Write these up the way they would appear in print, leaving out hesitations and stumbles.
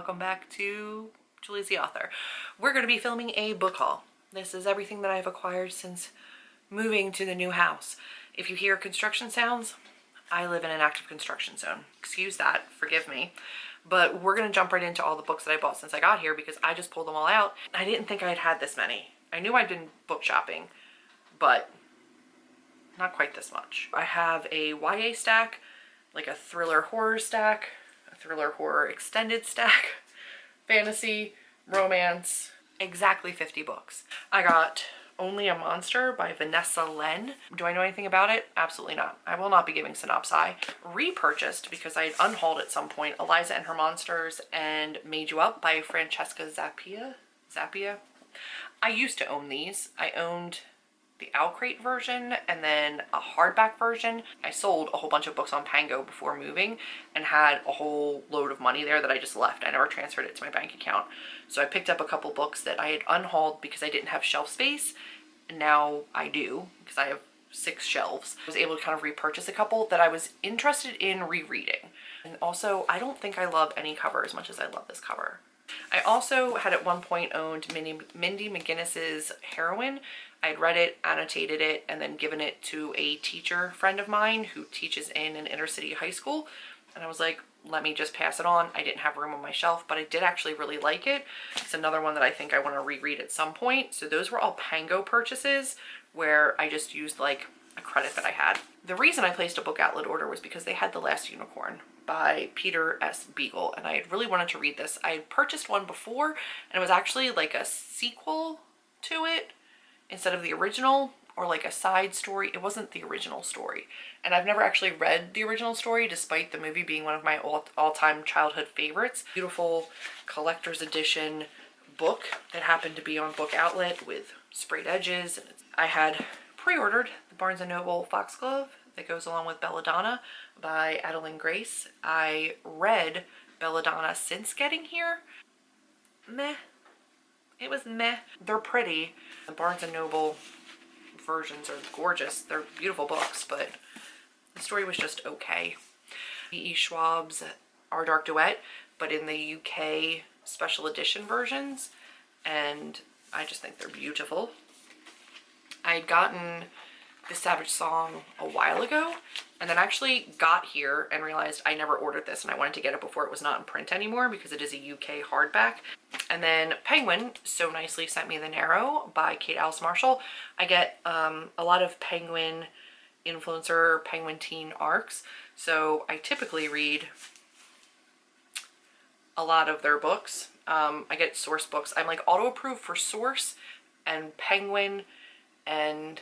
welcome back to Julie's the Author. We're going to be filming a book haul. This is everything that I've acquired since moving to the new house. If you hear construction sounds, I live in an active construction zone. Excuse that, forgive me. But we're going to jump right into all the books that I bought since I got here because I just pulled them all out. I didn't think I'd had this many. I knew I'd been book shopping, but not quite this much. I have a YA stack, like a thriller horror stack, a thriller horror extended stack, fantasy, romance, exactly 50 books. I got Only a Monster by Vanessa Len. Do I know anything about it? Absolutely not. I will not be giving synopsis. Repurchased, because I had unhauled at some point, Eliza and Her Monsters and Made You Up by Francesca Zappia. I used to own these. I owned the Owlcrate version and then a hardback version. I sold a whole bunch of books on Pango before moving and had a whole load of money there that I just left. I never transferred it to my bank account. So I picked up a couple books that I had unhauled because I didn't have shelf space. And now I do because I have 6 shelves. I was able to kind of repurchase a couple that I was interested in rereading. And also, I don't think I love any cover as much as I love this cover. I also had at one point owned Mindy McGinnis's Heroine. I had read it, annotated it, and then given it to a teacher friend of mine who teaches in an inner city high school. And I was like, let me just pass it on. I didn't have room on my shelf, but I did actually really like it. It's another one that I think I want to reread at some point. So those were all Pango purchases where I just used like a credit that I had. The reason I placed a book outlet order was because they had The Last Unicorn by Peter S. Beagle, and I really wanted to read this. I had purchased one before, and it was actually like a sequel to it instead of the original, or like a side story. It wasn't the original story, and I've never actually read the original story despite the movie being one of my all-time childhood favorites. Beautiful collector's edition book that happened to be on Book Outlet with sprayed edges. I had pre-ordered the Barnes & Noble Foxglove that goes along with Belladonna by Adeline Grace. I read Belladonna since getting here. Meh. It was meh. They're pretty. The Barnes & Noble versions are gorgeous. They're beautiful books, but the story was just okay. E.E. Schwab's Our Dark Duet, but in the UK special edition versions, and I just think they're beautiful. I had gotten The Savage Song a while ago, and then actually got here and realized I never ordered this, and I wanted to get it before it was not in print anymore because it is a UK hardback. And then Penguin so nicely sent me The Narrow by Kate Alice Marshall. I get a lot of Penguin influencer, Penguin teen arcs, so I typically read a lot of their books. I get Source books. I'm like auto-approved for Source and Penguin and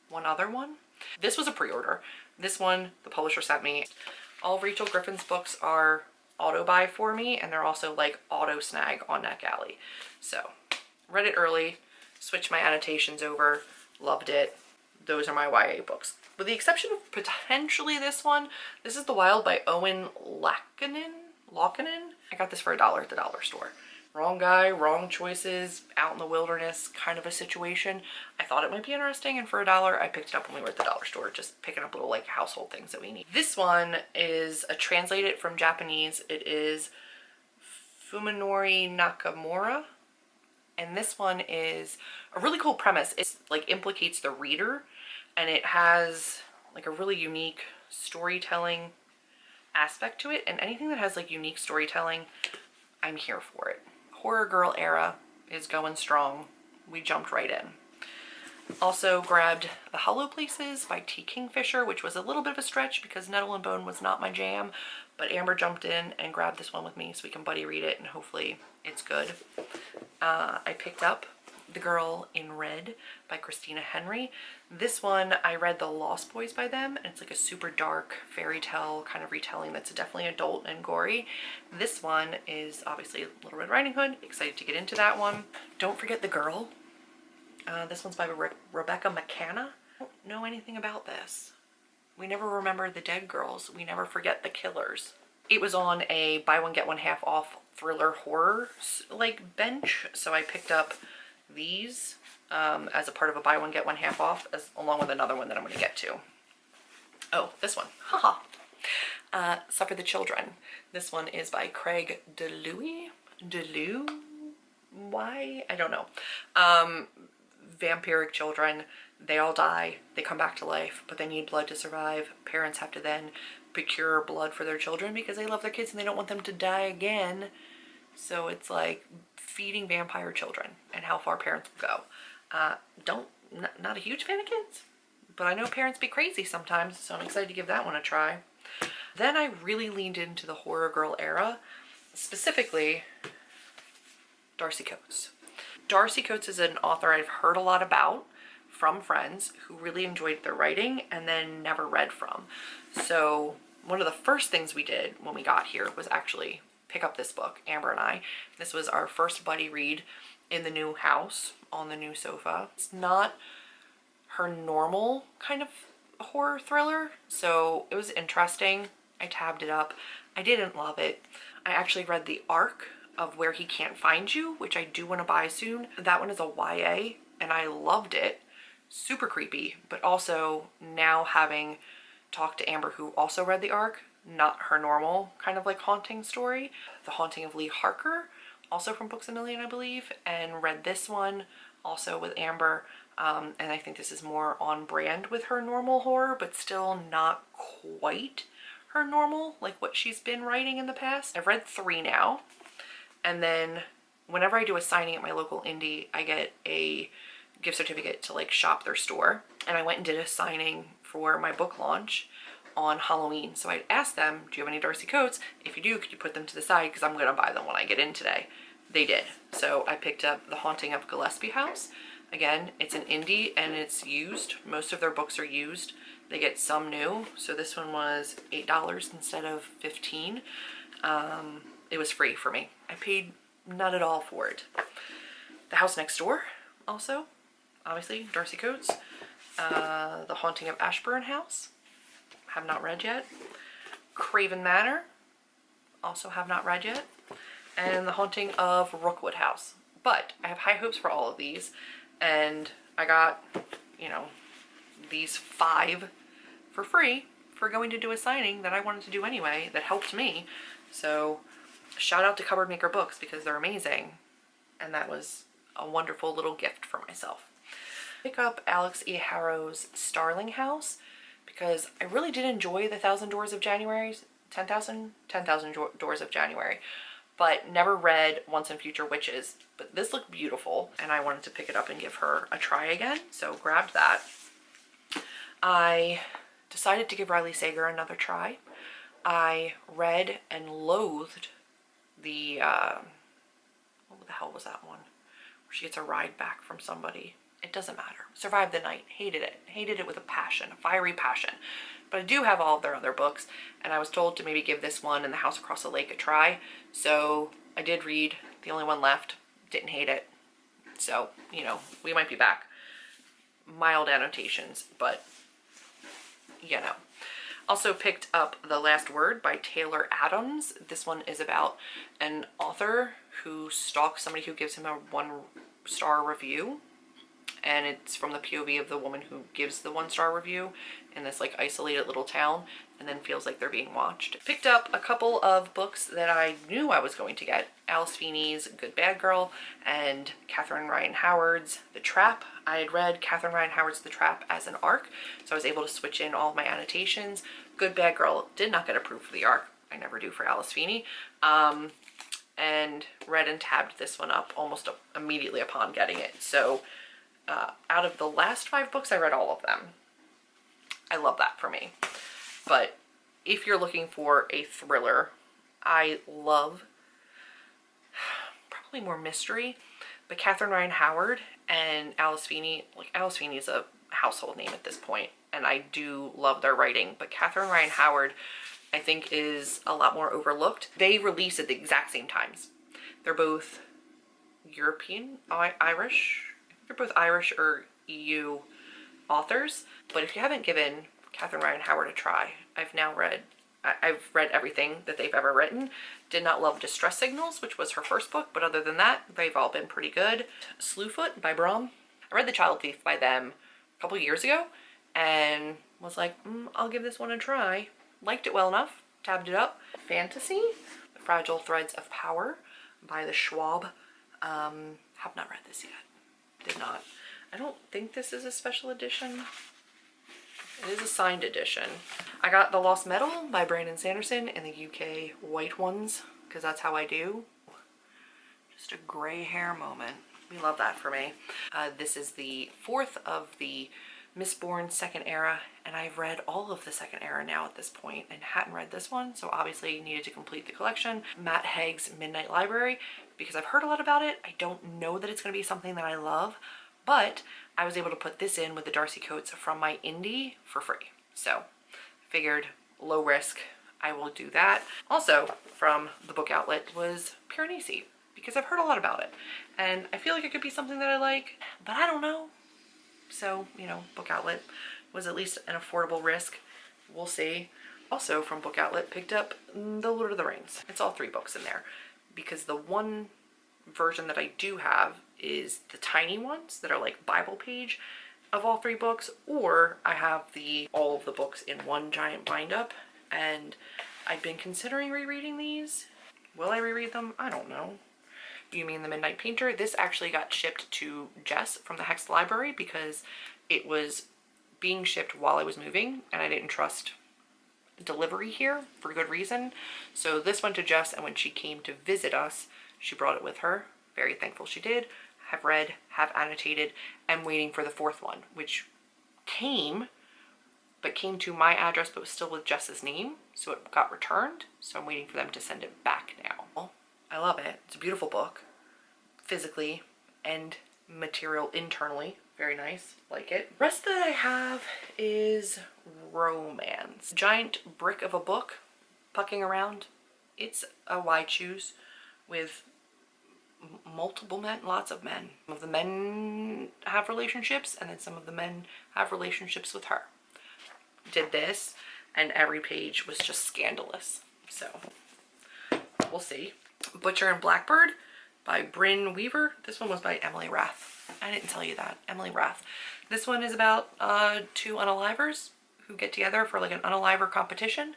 one other one. This was a pre-order. This one the publisher sent me. All of Rachel Griffin's books are auto buy for me, and they're also like auto snag on NetGalley. So read it early, switched my annotations over, loved it. Those are my YA books. With the exception of potentially this one. This is The Wild by Owen Laakinen. I got this for $1 at the dollar store. Wrong guy, wrong choices, out in the wilderness kind of a situation. I thought it might be interesting, and for $1 I picked it up when we were at the dollar store, just picking up little like household things that we need. This one is a translated from Japanese. It is Fuminori Nakamura, and this one is a really cool premise. It's like implicates the reader, and it has like a really unique storytelling aspect to it, and anything that has like unique storytelling, I'm here for it. Horror Girl era is going strong. We jumped right in. Also grabbed The Hollow Places by T. Kingfisher, which was a little bit of a stretch because Nettle and Bone was not my jam, but Amber jumped in and grabbed this one with me so we can buddy read it, and hopefully it's good. I picked up The Girl in Red by Christina Henry. This one, I read The Lost Boys by them, and it's like a super dark fairy tale kind of retelling that's definitely adult and gory. This one is obviously Little Red Riding Hood. Excited to get into that one. Don't forget The Girl. This one's by Rebecca McCanna. I don't know anything about this. We never remember the dead girls. We never forget the killers. It was on a buy one get one half off thriller horror like bench, so I picked up these as a part of a buy one get one half off, along with another one that I'm going to get to. Oh, this one. Haha. Suffer the Children. This one is by Craig DeLuey. Why? I don't know. Vampiric children, they all die, they come back to life, but they need blood to survive. Parents have to then procure blood for their children because they love their kids and they don't want them to die again. So it's like feeding vampire children and how far parents will go. Not a huge fan of kids, but I know parents be crazy sometimes, so I'm excited to give that one a try. Then I really leaned into the horror girl era, specifically Darcy Coates. Darcy Coates is an author I've heard a lot about from friends who really enjoyed their writing and then never read from. So one of the first things we did when we got here was actually pick up this book, Amber and I. This was our first buddy read in the new house on the new sofa. It's not her normal kind of horror thriller, so it was interesting. I tabbed it up. I didn't love it. I actually read the arc of Where He Can't Find You, which I do want to buy soon. That one is a YA and I loved it. Super creepy, but also now having talked to Amber, who also read the arc, not her normal kind of like haunting story. The Haunting of Lee Harker, also from Books A Million, I believe, and read this one also with Amber. And I think this is more on brand with her normal horror, but still not quite her normal, like what she's been writing in the past. I've read 3 now. And then whenever I do a signing at my local indie, I get a gift certificate to like shop their store. And I went and did a signing for my book launch on Halloween. So I asked them, do you have any Darcy Coates? If you do, could you put them to the side? Because I'm going to buy them when I get in today. They did. So I picked up The Haunting of Gillespie House. Again, it's an indie and it's used. Most of their books are used. They get some new. So this one was $8 instead of $15. It was free for me. I paid not at all for it. The House Next Door, also, obviously, Darcy Coates. The Haunting of Ashburn House, have not read yet. Craven Manor, also have not read yet. And The Haunting of Rookwood House. But I have high hopes for all of these, and I got, you know, these 5 for free for going to do a signing that I wanted to do anyway, that helped me. So shout out to Cupboard Maker Books because they're amazing, and that was a wonderful little gift for myself. Pick up Alex E. Harrow's Starling House because I really did enjoy the 10,000 Doors of January, 10,000 Doors of January, but never read Once and Future Witches. But this looked beautiful and I wanted to pick it up and give her a try again, so grabbed that. I decided to give Riley Sager another try. I read and loathed the, what the hell was that one? Where she gets a ride back from somebody. It doesn't matter. Survived the Night. Hated it. Hated it with a passion, a fiery passion. But I do have all of their other books, and I was told to maybe give this one and The House Across the Lake a try. So I did read the only one left. Didn't hate it. So, you know, we might be back. Mild annotations, but, you know. Also picked up The Last Word by Taylor Adams. This one is about an author who stalks somebody who gives him a 1-star review. And it's from the POV of the woman who gives the 1-star review in this like isolated little town and then feels like they're being watched. Picked up a couple of books that I knew I was going to get. Alice Feeney's Good Bad Girl and Catherine Ryan Howard's The Trap. I had read Catherine Ryan Howard's The Trap as an arc, so I was able to switch in all of my annotations. Good Bad Girl did not get approved for the arc. I never do for Alice Feeney. And read and tabbed this one up almost immediately upon getting it. So out of the last 5 books, I read all of them. I love that for me. But if you're looking for a thriller, I love probably more mystery, but Catherine Ryan Howard and Alice Feeney, like Alice Feeney is a household name at this point, and I do love their writing, but Catherine Ryan Howard I think is a lot more overlooked. They release at the exact same times. They're both European, Irish. They're both Irish or EU authors. But if you haven't given Catherine Ryan Howard a try, I've read everything that they've ever written. Did not love Distress Signals, which was her first book, but other than that, they've all been pretty good. Slewfoot by Brom. I read The Child Thief by them a couple years ago and was like, I'll give this one a try. Liked it well enough tabbed it up. Fantasy, The Fragile Threads of Power by the Schwab. Have not read this yet. Did not. I don't think this is a special edition. It is a signed edition. I got The Lost Metal by Brandon Sanderson in the UK white ones, because that's how I do. Just a gray hair moment. We love that for me. This is the fourth of the Mistborn Second Era, and I've read all of the Second Era now at this point and hadn't read this one, so obviously needed to complete the collection. Matt Haig's Midnight Library, because I've heard a lot about it. I don't know that it's going to be something that I love, but I was able to put this in with the Darcy coats from my indie for free. So figured low risk, I will do that. Also from the book outlet was Piranesi, because I've heard a lot about it and I feel like it could be something that I like, but I don't know. So, you know, book outlet was at least an affordable risk. We'll see. Also from book outlet picked up The Lord of the Rings. It's all 3 books in there, because the one version that I do have is the tiny ones that are like Bible page of all 3 books, or I have all of the books in one giant bind up, and I've been considering rereading these. Will I reread them? I don't know. You mean The Midnight Painter? This actually got shipped to Jess from the Hex Library because it was being shipped while I was moving and I didn't trust delivery here for good reason. So this went to Jess, and when she came to visit us, she brought it with her. Very thankful she did. Have read, have annotated, and waiting for the 4th one, which came to my address but was still with Jess's name, so it got returned. So I'm waiting for them to send it back now. I love it. It's a beautiful book, physically and material internally. Very nice, like it. Rest that I have is romance. Giant brick of a book, pucking around. It's a why choose with multiple men, lots of men. Some of the men have relationships, and then some of the men have relationships with her. Did this, and every page was just scandalous. So we'll see. Butcher and Blackbird by Bryn Weaver. This one was by Emily Rath. I didn't tell you that. Emily Rath. This one is about 2 unalivers who get together for like an unaliver competition.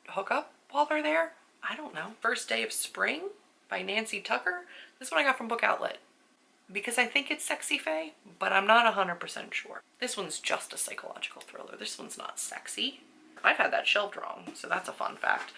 Hook up while they're there? I don't know. First Day of Spring by Nancy Tucker. This one I got from Book Outlet because I think it's sexy fae, but I'm not 100% sure. This one's just a psychological thriller. This one's not sexy. I've had that shelved wrong, so that's a fun fact.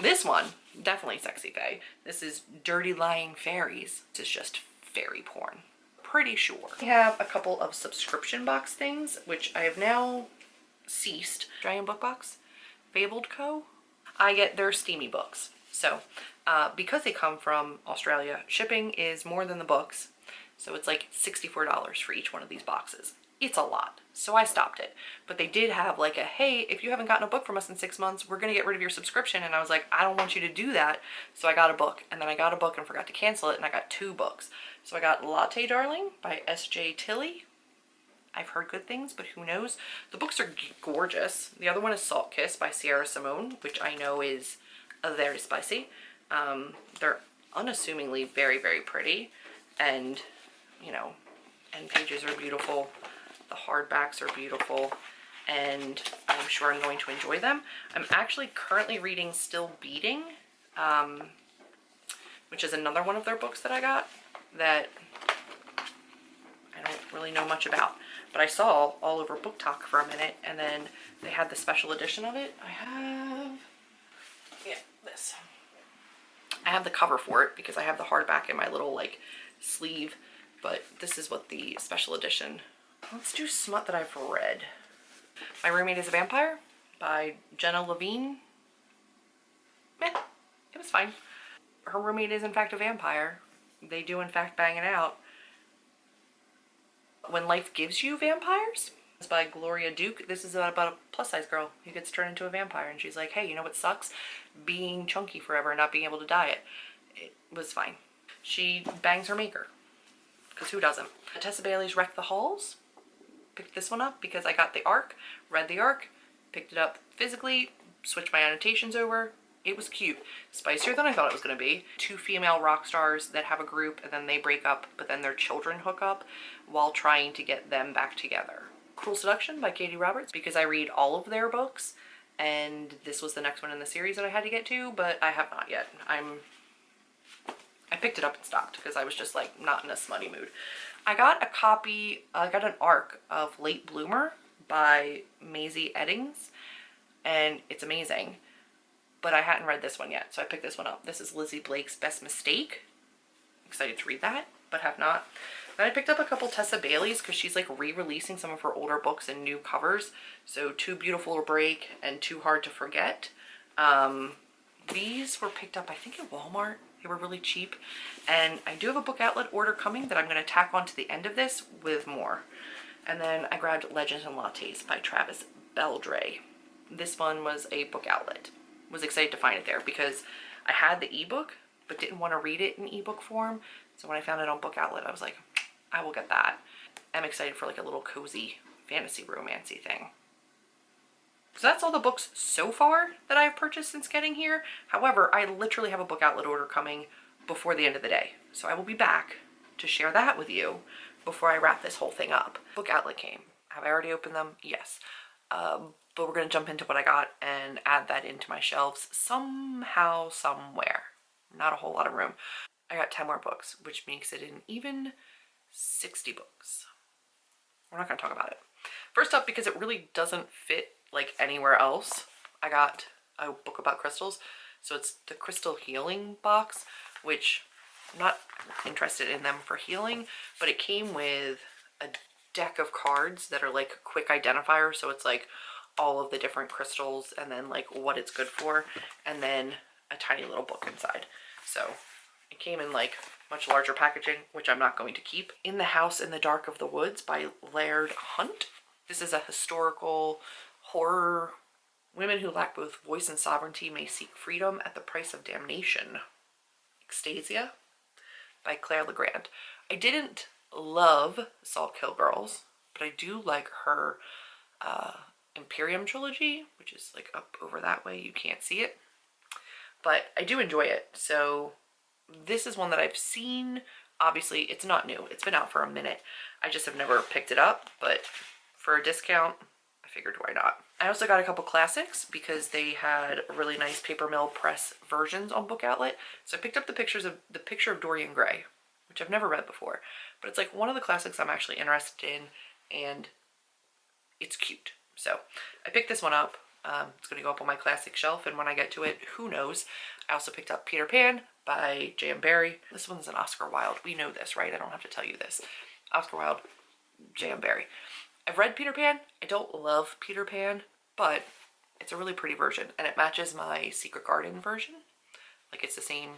This one, definitely sexy fae. This is Dirty Lying Fairies. This is just fairy porn. Pretty sure. We have a couple of subscription box things, which I have now ceased. Giant Book Box, Fabled Co. I get their steamy books. So because they come from Australia, shipping is more than the books. So it's like $64 for each one of these boxes. It's a lot. So I stopped it. But they did have like a, hey, if you haven't gotten a book from us in 6 months, we're going to get rid of your subscription. And I was like, I don't want you to do that. So I got a book. And then I got a book and forgot to cancel it. And I got 2 books. So I got Latte Darling by S.J. Tilley. I've heard good things, but who knows? The books are gorgeous. The other one is Salt Kiss by Sierra Simone, which I know is very spicy. They're unassumingly very, very pretty. And, you know, end pages are beautiful. The hardbacks are beautiful, and I'm sure I'm going to enjoy them. I'm actually currently reading Still Beating, which is another one of their books that I got that I don't really know much about. But I saw all over Book Talk for a minute, and then they had the special edition of it. I have, yeah, this. I have the cover for it because I have the hardback in my little like sleeve, but this is what the special edition. Let's do smut that I've read. My Roommate is a Vampire by Jenna Levine. Meh, it was fine. Her roommate is in fact a vampire. They do in fact bang it out. When Life Gives You Vampires. It's by Gloria Duke. This is about a plus size girl who gets turned into a vampire, and she's like, hey, you know what sucks? Being chunky forever and not being able to diet. It was fine. She bangs her maker, because who doesn't? Tessa Bailey's Wreck the Halls. Picked this one up because I got the ARC, read the ARC, picked it up physically, switched my annotations over. It was cute. Spicier than I thought it was going to be. 2 female rock stars that have a group and then they break up, but then their children hook up while trying to get them back together. Cruel Seduction by Katie Roberts, because I read all of their books and this was the next one in the series that I had to get to, but I have not yet. I picked it up and stopped because I was just like not in a smutty mood. I got an ARC of Late Bloomer by Maisie Eddings, and it's amazing, but I hadn't read this one yet, so I picked this one up. This is Lizzie Blake's Best Mistake. Excited to read that, but have not. Then I picked up a couple Tessa Baileys because she's like re-releasing some of her older books in new covers. So Too Beautiful to Break and Too Hard to Forget. These were picked up, I think, at Walmart. They were really cheap. And I do have a book outlet order coming that I'm going to tack on to the end of this with more. And then I grabbed Legends and Lattes by Travis Beldray. This one was a book outlet. Was excited to find it there because I had the ebook but didn't want to read it in ebook form. So when I found it on book outlet, I was like, I will get that. I'm excited for like a little cozy fantasy romancy thing. So that's all the books so far that I've purchased since getting here. However, I literally have a book outlet order coming before the end of the day. So I will be back to share that with you before I wrap this whole thing up. Book outlet came. Have I already opened them? Yes. But we're going to jump into what I got and add that into my shelves somehow, somewhere. Not a whole lot of room. I got 10 more books, which makes it an even 60 books. We're not going to talk about it. First up, because it really doesn't fit like anywhere else, I got a book about crystals. So it's the Crystal Healing box, which I'm not interested in them for healing, but it came with a deck of cards that are like quick identifiers. So it's like all of the different crystals and then like what it's good for, and then a tiny little book inside. So it came in like much larger packaging, which I'm not going to keep. In the House in the Dark of the Woods by Laird Hunt. This is a historical horror. Women who lack both voice and sovereignty may seek freedom at the price of damnation. Extasia by Claire Legrand. I didn't love Salt Kill Girls, but I do like her Imperium trilogy, which is like up over that way. You can't see it, but I do enjoy it. So this is one that I've seen. Obviously, it's not new. It's been out for a minute. I just have never picked it up, but for a discount, I figured why not. I also got a couple classics because they had really nice paper mill press versions on Book Outlet. So I picked up the Picture of Dorian Gray, which I've never read before, but it's like one of the classics I'm actually interested in, and it's cute. So I picked this one up. It's going to go up on my classic shelf, and when I get to it, who knows. I also picked up Peter Pan by J.M. Barrie. This one's an Oscar Wilde. We know this, right? I don't have to tell you this. Oscar Wilde, J.M. Barrie. I've read Peter Pan. I don't love Peter Pan, but it's a really pretty version, and it matches my Secret Garden version. Like, it's the same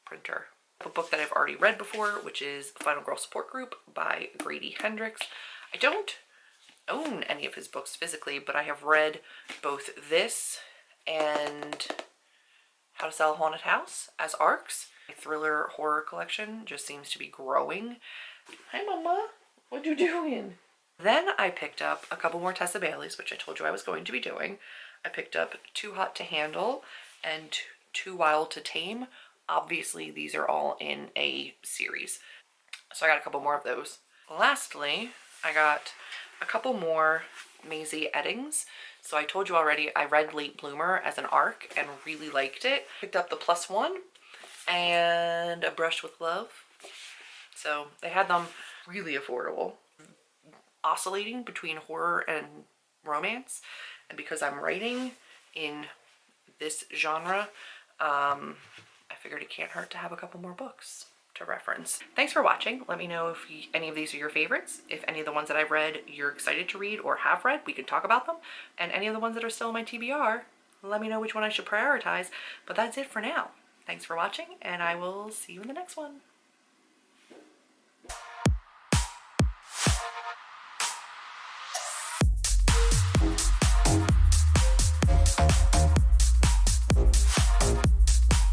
printer. A book that I've already read before, which is Final Girl Support Group by Grady Hendrix. I don't own any of his books physically, but I have read both this and How to Sell a Haunted House as ARCs. My thriller horror collection just seems to be growing. Hi, Mama. What you doing? Then I picked up a couple more Tessa Baileys, which I told you I was going to be doing. I picked up Too Hot to Handle and Too Wild to Tame. Obviously, these are all in a series. So I got a couple more of those. Lastly, I got a couple more Maisie Eddings. So I told you already, I read Late Bloomer as an ARC and really liked it. Picked up the +1 and A Brush with Love. So they had them really affordable. Oscillating between horror and romance. And because I'm writing in this genre, I figured it can't hurt to have a couple more books to reference. Thanks for watching. Let me know if any of these are your favorites. If any of the ones that I've read you're excited to read or have read, we can talk about them. And any of the ones that are still in my TBR, let me know which one I should prioritize. But that's it for now. Thanks for watching, and I will see you in the next one.